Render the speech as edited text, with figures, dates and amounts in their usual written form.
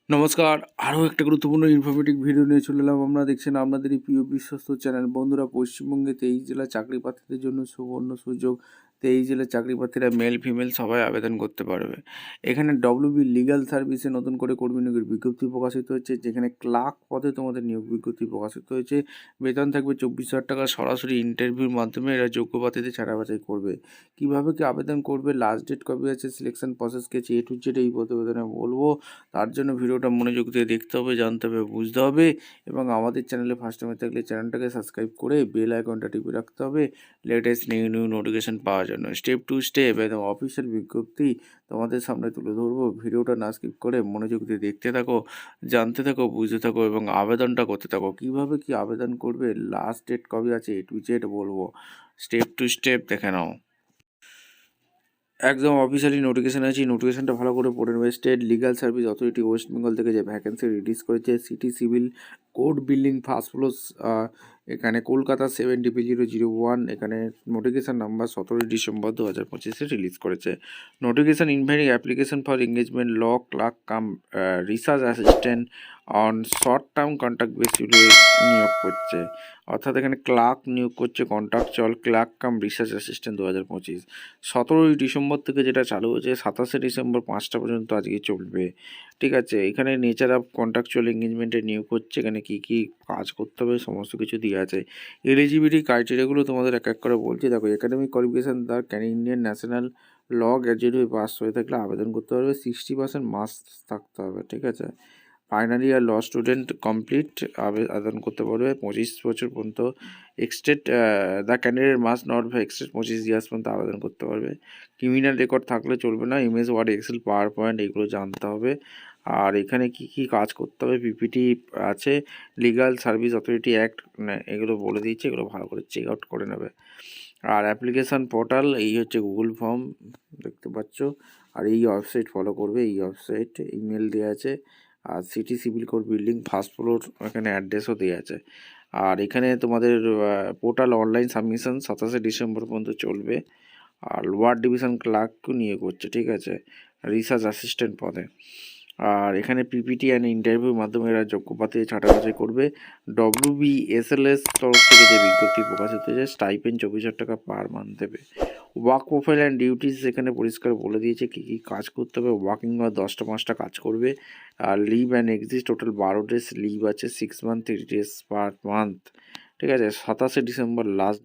নমস্কার, আরও একটা গুরুত্বপূর্ণ ইনফরমেটিভ ভিডিও নিয়ে চলে এলাম। আমরা দেখছেন আপনাদের এই প্রিয় বিশ্বস্ত চ্যানেল। বন্ধুরা, পশ্চিমবঙ্গে 23 জেলার চাকরি প্রার্থীদের জন্য সুবর্ণ সুযোগ। 23 জেলার চাকরি প্রার্থীরা মেল ফিমেল সবাই আবেদন করতে পারবে। এখানে ডব্লিউবি লিগ্যাল সার্ভিসে নতুন করে কর্মী নিয়োগের বিজ্ঞপ্তি প্রকাশিত হয়েছে, যেখানে ক্লার্ক পদে তোমাদের নিয়োগ বিজ্ঞপ্তি প্রকাশিত হয়েছে। বেতন থাকবে 24,000 টাকা। সরাসরি ইন্টারভিউর মাধ্যমে এরা যোগ্য প্রার্থীদের ছাড়া বাছাই করবে। কীভাবে কি আবেদন করবে, লাস্ট ডেট কবে আছে, সিলেকশন প্রসেস কেছে, A to Z এই প্রতিবেদনে বলবো। তার জন্য ভিডিওটা মনোযোগ দিয়ে দেখতে হবে, জানতে হবে, বুঝতে হবে এবং আমাদের চ্যানেলে ফার্স্ট টাইমে থাকলে চ্যানেলটাকে সাবস্ক্রাইব করে বেল আইকনটা টিপে রাখতে হবে লেটেস্ট নিউ নোটিফিকেশান পাওয়ার জন্য। স্টেপ টু স্টেপ একদম অফিসিয়াল বিজ্ঞপ্তি তোমাদের সামনে তুলে ধরবো। ভিডিওটা না স্কিপ করে মনোযোগ দিয়ে দেখতে থাকো, জানতে থাকো, বুঝতে থাকো এবং আবেদনটা করতে থাকো। কীভাবে কি আবেদন করবে, লাস্ট ডেট কবে আছে, A to Z বলবো। স্টেপ টু স্টেপ দেখে নাও। একদম অফিসিয়ালি নোটিফিকেশান আছে, নোটিফিকেশানটা ভালো করে পড়ে নেবে। State legal service authority west Bengal থেকে যে ভ্যাকেন্সি রিলিজ করেছে, city civil code building first floor, এখানে কলকাতা 70001, এখানে নোটিফিকেশান নাম্বার 17 ডিসেম্বর 2025 রিলিজ করেছে। Notification inviting application for engagement law clerk cum research assistant on short term contract বেসিসে নিয়োগ করছে। অর্থাৎ এখানে ক্লার্ক নিয়োগ করছে, contractual clerk cum research assistant 2025। 17 December থেকে যেটা চালু হয়েছে, 27 ডিসেম্বর 5টা পর্যন্ত আজকে চলবে। ঠিক আছে, এখানে নেচার অফ কন্ট্রাকচুয়াল এঙ্গেজমেন্টে নিয়োগ হচ্ছে। এখানে কী কী কাজ করতে হবে সমস্ত কিছু দেওয়া আছে। এলিজিবিলিটি ক্রাইটেরিয়াগুলো তোমাদের এক এক করে বলছি। দেখো, একাডেমিক কোয়ালিফিকেশান তার ইন্ডিয়ান ন্যাশনাল ল গ্র্যাজুয়েট হয়ে পাস হয়ে থাকলে আবেদন করতে পারবে। 60% মার্কস থাকতে হবে। ঠিক আছে, final year law student complete আবেদন করতে পারবে। 25 বছর পর্যন্ত exceed the candidate must not বা এক্সটেড 25 ইয়ার্স পর্যন্ত আবেদন করতে পারবে। ক্রিমিনাল রেকর্ড থাকলে চলবে না। MS Word, Excel, PowerPoint এগুলো জানতে হবে। আর এখানে কি কি কাজ করতে হবে, পিপিটি আছে, লিগ্যাল সার্ভিস অথরিটি অ্যাক্ট এগুলো বলে দিয়েছে, এগুলো ভালো করে চেক আউট করে নেবে। আর অ্যাপ্লিকেশান পোর্টাল এই হচ্ছে গুগল ফর্ম দেখতে পাচ্ছ। আর এই ওয়েবসাইট ফলো করবে, এই ওয়েবসাইট ইমেল দেওয়া আছে। আর city civil code building first floor, এখানে অ্যাড্রেসও দেওয়া আছে। আর এখানে তোমাদের পোর্টাল অনলাইন সাবমিশন 27 ডিসেম্বর পর্যন্ত চলবে। আর লোয়ার ডিভিশন ক্লার্কও নিয়ে করছে। ঠিক আছে, রিসার্চ অ্যাসিস্ট্যান্ট পদে। আর এখানে পিপিটি অ্যান্ড ইন্টারভিউর মাধ্যমে এরা যোগ্য প্রার্থী ছাঁটাই করবে। WBSLS তরফ থেকে যে বিজ্ঞপ্তি প্রকাশিত হয়েছে, স্টাইপেন্ড 24,000 টাকা পার মান্থ দেবে। ওয়ার্ক প্রোফাইল অ্যান্ড ডিউটিস এখানে পরিষ্কার বলে দিয়েছে কী কী কাজ করতে হবে। ওয়ার্কিং বা 10টা 5টা কাজ করবে। আর leave and exist total 12 days leave আছে, 6 মান্থ 3 ডেজ পার মান্থ। ঠিক আছে, 27 ডিসেম্বর লাস্ট